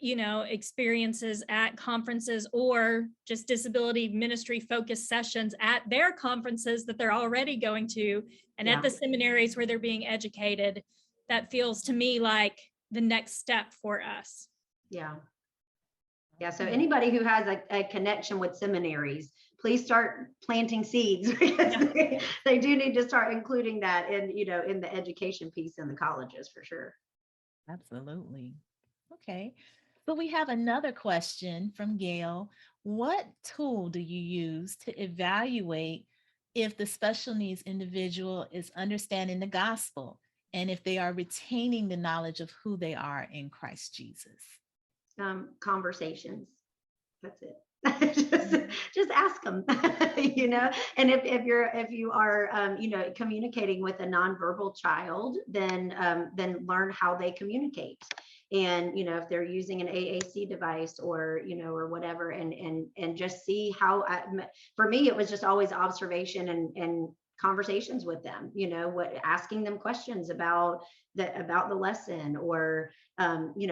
experiences at conferences or just disability ministry focused sessions at their conferences that they're already going to, and at the seminaries where they're being educated. That feels to me like the next step for us. Yeah. Yeah. So anybody who has a connection with seminaries, please start planting seeds, because they do need to start including that in the education piece in the colleges for sure. Absolutely. Okay. So we have another question from Gail. What tool do you use to evaluate if the special needs individual is understanding the gospel and if they are retaining the knowledge of who they are in Christ Jesus? Conversations. That's it. just ask them, and if you are communicating with a nonverbal child, then learn how they communicate. And if they're using an AAC device or whatever, and just see how. For me, it was just always observation and conversations with them, asking them questions about the lesson, or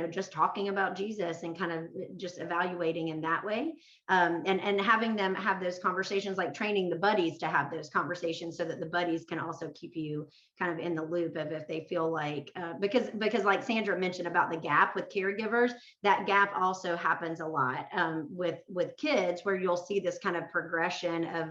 just talking about Jesus, and kind of just evaluating in that way, and having them have those conversations, like training the buddies to have those conversations, so that the buddies can also keep you kind of in the loop of if they feel like, because like Sandra mentioned about the gap with caregivers, that gap also happens a lot with kids, where you'll see this kind of progression of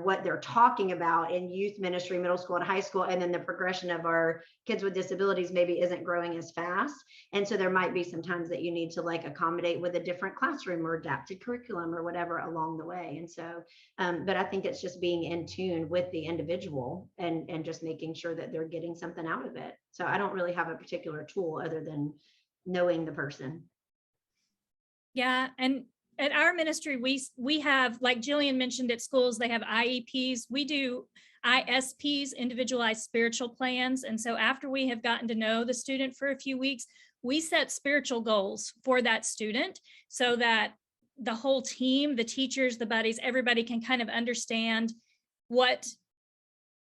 what they're talking about in youth ministry, middle school and high school, and then the progression of our kids with disabilities maybe isn't growing as fast. And so there might be some times that you need to like accommodate with a different classroom or adapted curriculum or whatever along the way. And so but I think it's just being in tune with the individual, and just making sure that they're getting something out of it. So I don't really have a particular tool other than knowing the person. Yeah. And at our ministry, we have, like Jillian mentioned, at schools, they have IEPs. We do ISPs, individualized spiritual plans. And so after we have gotten to know the student for a few weeks, we set spiritual goals for that student, so that the whole team, the teachers, the buddies, everybody can kind of understand what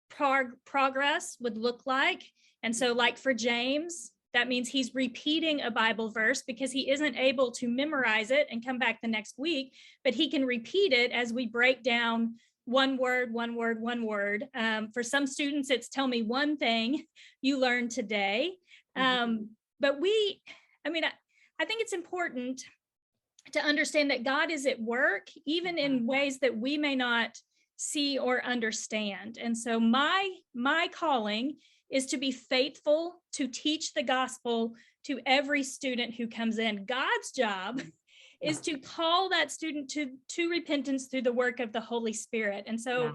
progress would look like. And so like for James, that means he's repeating a Bible verse, because he isn't able to memorize it and come back the next week, but he can repeat it as we break down one word. For some students, it's tell me one thing you learned today. But I think it's important to understand that God is at work, even in ways that we may not see or understand. And so my calling is to be faithful to teach the gospel to every student who comes in. God's job is to call that student to repentance through the work of the Holy Spirit. And so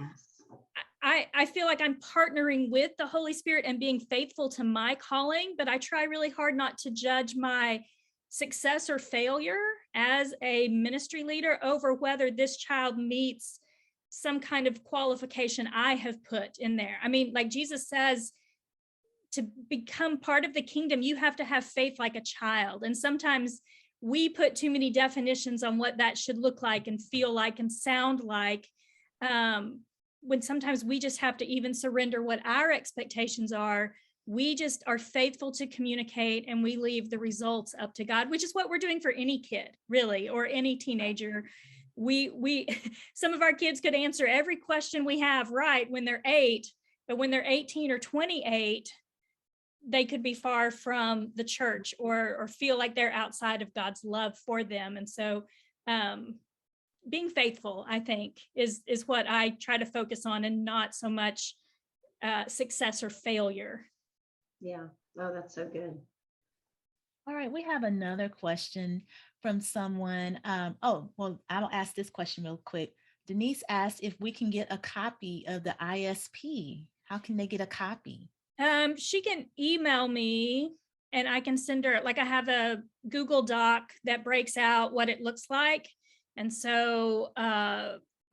I feel like I'm partnering with the Holy Spirit and being faithful to my calling, but I try really hard not to judge my success or failure as a ministry leader over whether this child meets some kind of qualification I have put in there. I mean, like Jesus says, to become part of the kingdom, you have to have faith like a child. And sometimes we put too many definitions on what that should look like and feel like and sound like, when sometimes we just have to even surrender what our expectations are. We just are faithful to communicate, and we leave the results up to God, which is what we're doing for any kid, really, or any teenager. We some of our kids could answer every question we have right when they're 8, but when they're 18 or 28, they could be far from the church, or feel like they're outside of God's love for them. And so being faithful, I think, is what I try to focus on, and not so much success or failure. Yeah. Oh, that's so good. All right, we have another question from someone. I'll ask this question real quick. Denise asked if we can get a copy of the ISP. How can they get a copy? She can email me and I can send her, like I have a Google Doc that breaks out what it looks like. And so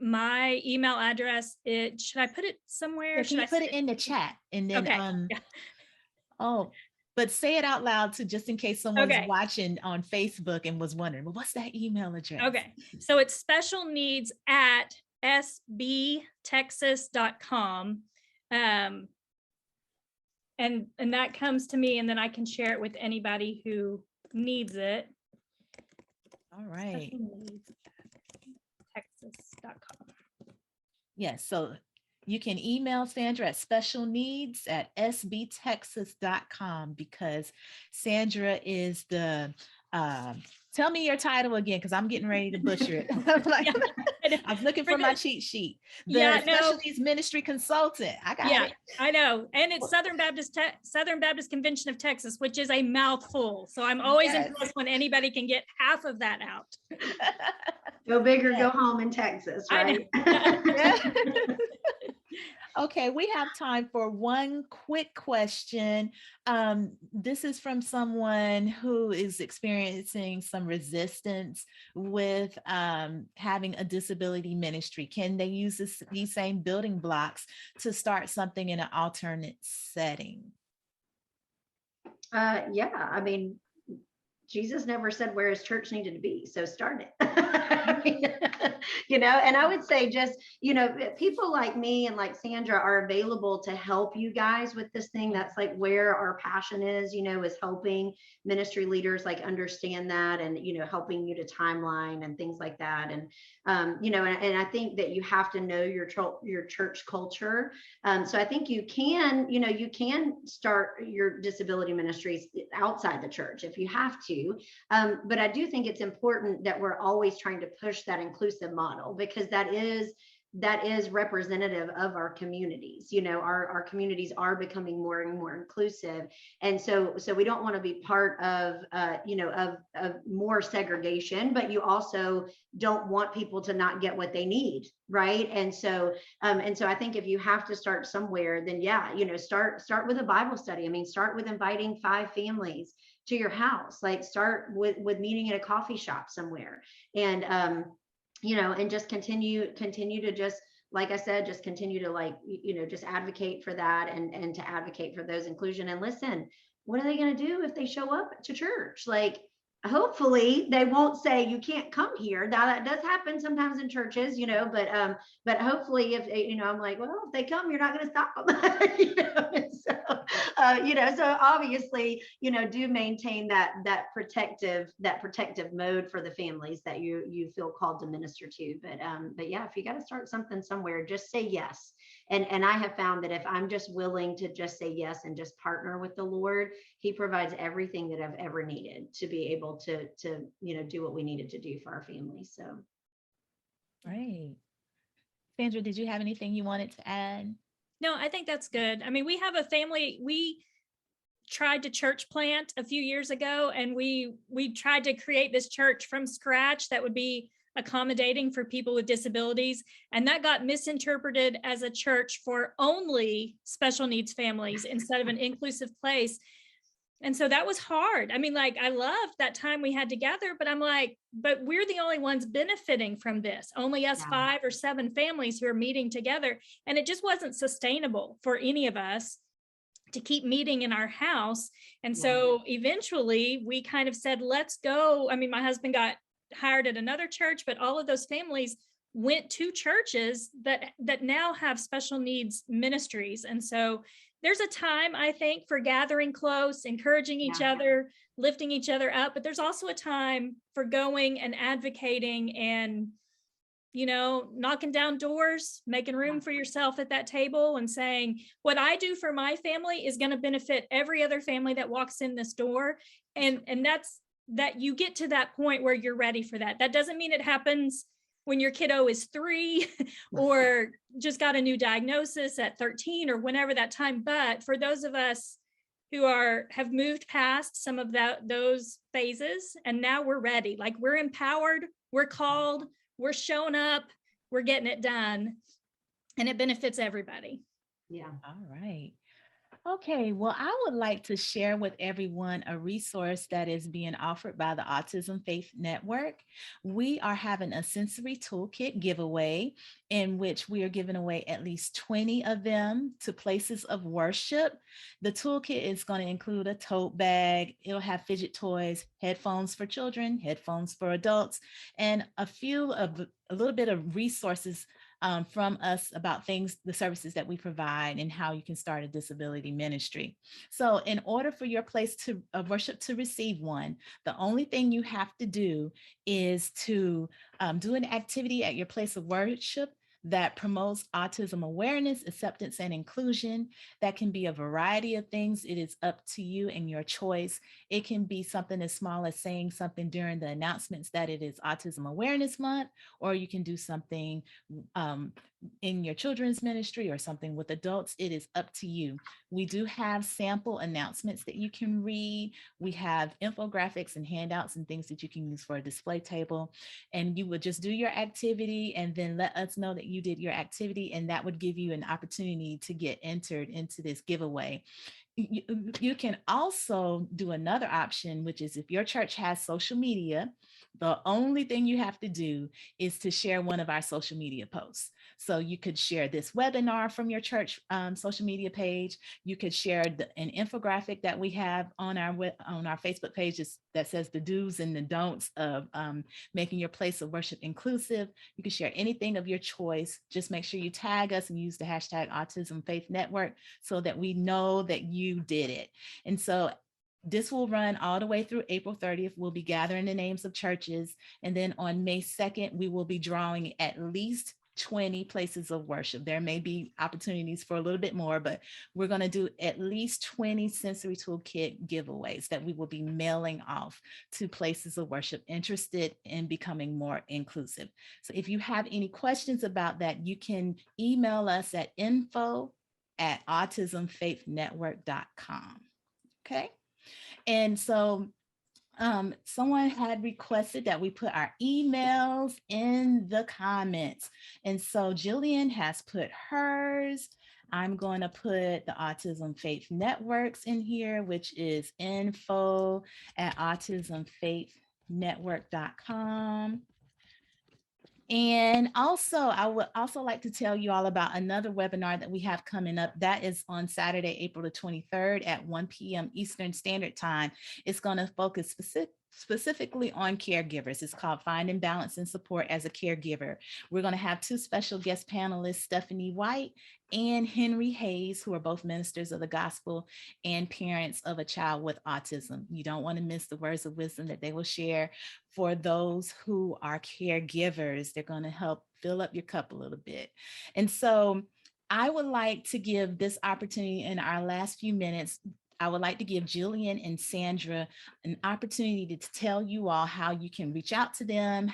my email address, should I put it somewhere? Yeah, can you put it in the chat? And then, okay. oh, but say it out loud too, just in case someone's Okay. watching on Facebook and was wondering, well, what's that email address? Okay. So it's specialneeds@sbtexas.com. And that comes to me, and then I can share it with anybody who needs it. All right. Texas.com. Yes. So you can email Sandra at specialneeds@sbtexas.com, because Sandra is the, tell me your title again, because I'm getting ready to butcher it. I was looking for my cheat sheet. The Special Needs Ministry Consultant. I got it. I know. And it's Southern Baptist Convention of Texas, which is a mouthful. So I'm always impressed when anybody can get half of that out. Go big or go home in Texas, right? Okay, we have time for one quick question. This is from someone who is experiencing some resistance with having a disability ministry. Can they use these same building blocks to start something in an alternate setting? Yeah, I mean, Jesus never said where his church needed to be, so start it. And I would say just, people like me and like Sandra are available to help you guys with this thing. That's like where our passion is helping ministry leaders like understand that, and, helping you to timeline and things like that. And, and I think that you have to know your church culture. So I think you can start your disability ministries outside the church if you have to. But I do think it's important that we're always trying to push that inclusive model, because that is representative of our communities. Our communities are becoming more and more inclusive. And so we don't want to be part of more segregation, but you also don't want people to not get what they need. Right. And so I think if you have to start somewhere, then start with a Bible study. I mean, start with inviting 5 families to your house. Like start with meeting at a coffee shop somewhere, and and just continue to just, like I said, just continue to just advocate for that, and to advocate for those inclusion. And listen, what are they going to do if they show up to church? Like, hopefully they won't say you can't come here. Now that does happen sometimes in churches, but hopefully if I'm like, well, if they come, you're not going to stop them. So obviously, do maintain that protective mode for the families that you feel called to minister to. But yeah, if you got to start something somewhere, just say yes. And I have found that if I'm just willing to just say yes and just partner with the Lord, he provides everything that I've ever needed to be able to do what we needed to do for our families. So. Right. Sandra, did you have anything you wanted to add? No, I think that's good. I mean, we have a family, we tried to church plant a few years ago, and we tried to create this church from scratch that would be accommodating for people with disabilities. And that got misinterpreted as a church for only special needs families instead of an inclusive place. And so that was hard. I mean, like, I loved that time we had together, but I'm like, but we're the only ones benefiting from this, only us 5 or 7 families who are meeting together. And it just wasn't sustainable for any of us to keep meeting in our house. And so eventually we kind of said, let's go. I mean, my husband got hired at another church, but all of those families went to churches that now have special needs ministries. And so there's a time, I think, for gathering close, encouraging each other, lifting each other up, but there's also a time for going and advocating and, knocking down doors, making room for yourself at that table, and saying, what I do for my family is going to benefit every other family that walks in this door. And that's that you get to that point where you're ready for that. That doesn't mean it happens when your kiddo is 3 or just got a new diagnosis at 13 or whenever that time. But for those of us who have moved past some of those phases, and now we're ready, like we're empowered, we're called, we're shown up, we're getting it done, and it benefits everybody. Yeah. All right. Okay, well, I would like to share with everyone a resource that is being offered by the Autism Faith Network. We are having a sensory toolkit giveaway in which we are giving away at least 20 of them to places of worship. The toolkit is going to include a tote bag, it'll have fidget toys, headphones for children, headphones for adults, and a little bit of resources from us about things, the services that we provide and how you can start a disability ministry. So in order for your place of worship to receive one, the only thing you have to do is to do an activity at your place of worship that promotes autism awareness, acceptance, and inclusion. That can be a variety of things. It is up to you and your choice. It can be something as small as saying something during the announcements that it is Autism Awareness Month, or you can do something in your children's ministry or something with adults. It is up to you. We do have sample announcements that you can read. We have infographics and handouts and things that you can use for a display table. And you would just do your activity and then let us know that you did your activity, and that would give you an opportunity to get entered into this giveaway. You can also do another option, which is if your church has social media, the only thing you have to do is to share one of our social media posts. So you could share this webinar from your church social media page. You could share an infographic that we have on our Facebook page that says the do's and the don'ts of making your place of worship inclusive. You can share anything of your choice. Just make sure you tag us and use the hashtag Autism Faith Network so that we know that you did it. And so this will run all the way through April 30th. We'll be gathering the names of churches. And then on May 2nd, we will be drawing at least 20 places of worship. There may be opportunities for a little bit more, but we're going to do at least 20 sensory toolkit giveaways that we will be mailing off to places of worship interested in becoming more inclusive. So if you have any questions about that, you can email us at info@autismfaithnetwork.com. Okay. And so someone had requested that we put our emails in the comments. And so Jillian has put hers. I'm going to put the Autism Faith Networks in here, which is info@autismfaithnetwork.com. And also, I would also like to tell you all about another webinar that we have coming up. That is on Saturday, April the 23rd at 1 p.m. Eastern Standard Time. It's going to focus specifically on caregivers. It's called Finding Balance and Support as a Caregiver. We're going to have two special guest panelists, Stephanie White and Henry Hayes, who are both ministers of the gospel and parents of a child with autism. You don't want to miss the words of wisdom that they will share for those who are caregivers. They're going to help fill up your cup a little bit. And so I would like to give this opportunity in our last few minutes. I would like to give Jillian and Sandra an opportunity to tell you all how you can reach out to them,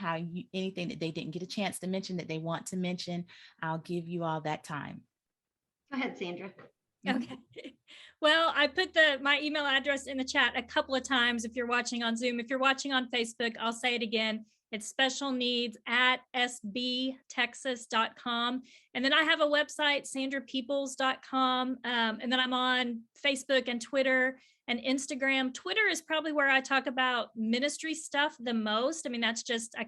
anything that they didn't get a chance to mention that they want to mention. I'll give you all that time. Go ahead, Sandra. Okay. Well, I put my email address in the chat a couple of times if you're watching on Zoom. If you're watching on Facebook, I'll say it again. It's specialneeds@sbtexas.com. And then I have a website, sandrapeoples.com. And then I'm on Facebook and Twitter and Instagram. Twitter is probably where I talk about ministry stuff the most. I mean, I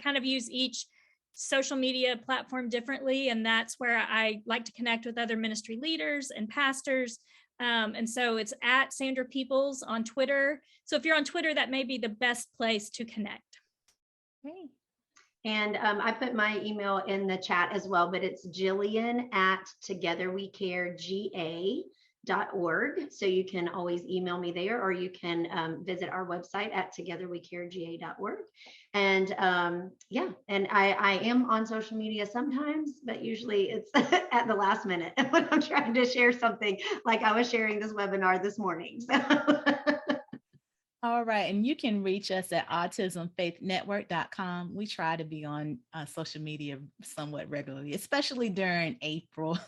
kind of use each social media platform differently. And that's where I like to connect with other ministry leaders and pastors. And so it's @SandraPeoples on Twitter. So if you're on Twitter, that may be the best place to connect. Great. And I put my email in the chat as well, but it's Jillian@togetherwecaregA.org. So you can always email me there, or you can visit our website at togetherwecaregA.org. And yeah, and I am on social media sometimes, but usually it's at the last minute when I'm trying to share something, like I was sharing this webinar this morning. So All right. And you can reach us at autismfaithnetwork.com. We try to be on social media somewhat regularly, especially during April.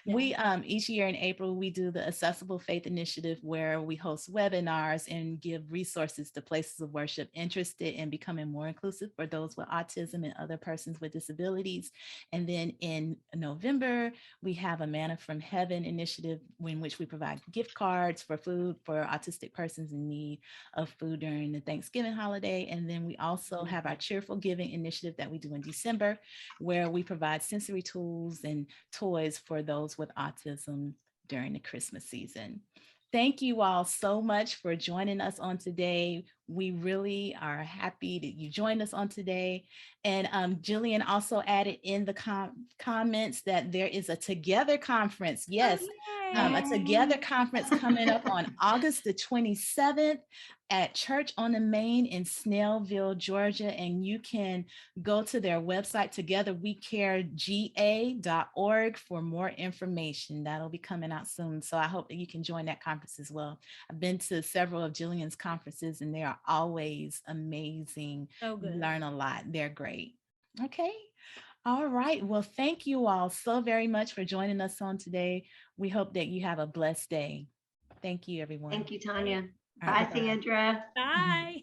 Yeah. We each year in April, we do the Accessible Faith Initiative, where we host webinars and give resources to places of worship interested in becoming more inclusive for those with autism and other persons with disabilities. And then in November, we have a Manna from Heaven initiative in which we provide gift cards for food for autistic persons in need of food during the Thanksgiving holiday. And then we also have our Cheerful Giving initiative that we do in December, where we provide sensory tools and toys for those with autism during the Christmas season. Thank you all so much for joining us on today. We really are happy that you joined us on today. And Jillian also added in the comments that there is a Together conference. Yes, a Together conference coming up on August the 27th at Church on the Main in Snellville, Georgia. And you can go to their website, togetherwecarega.org, for more information. That'll be coming out soon. So I hope that you can join that conference as well. I've been to several of Jillian's conferences, and they are always amazing. So good. You learn a lot. They're great. Okay. All right. Well, thank you all so very much for joining us on today. We hope that you have a blessed day. Thank you, everyone. Thank you, Tanya. All right, Bye, Sandra. Bye.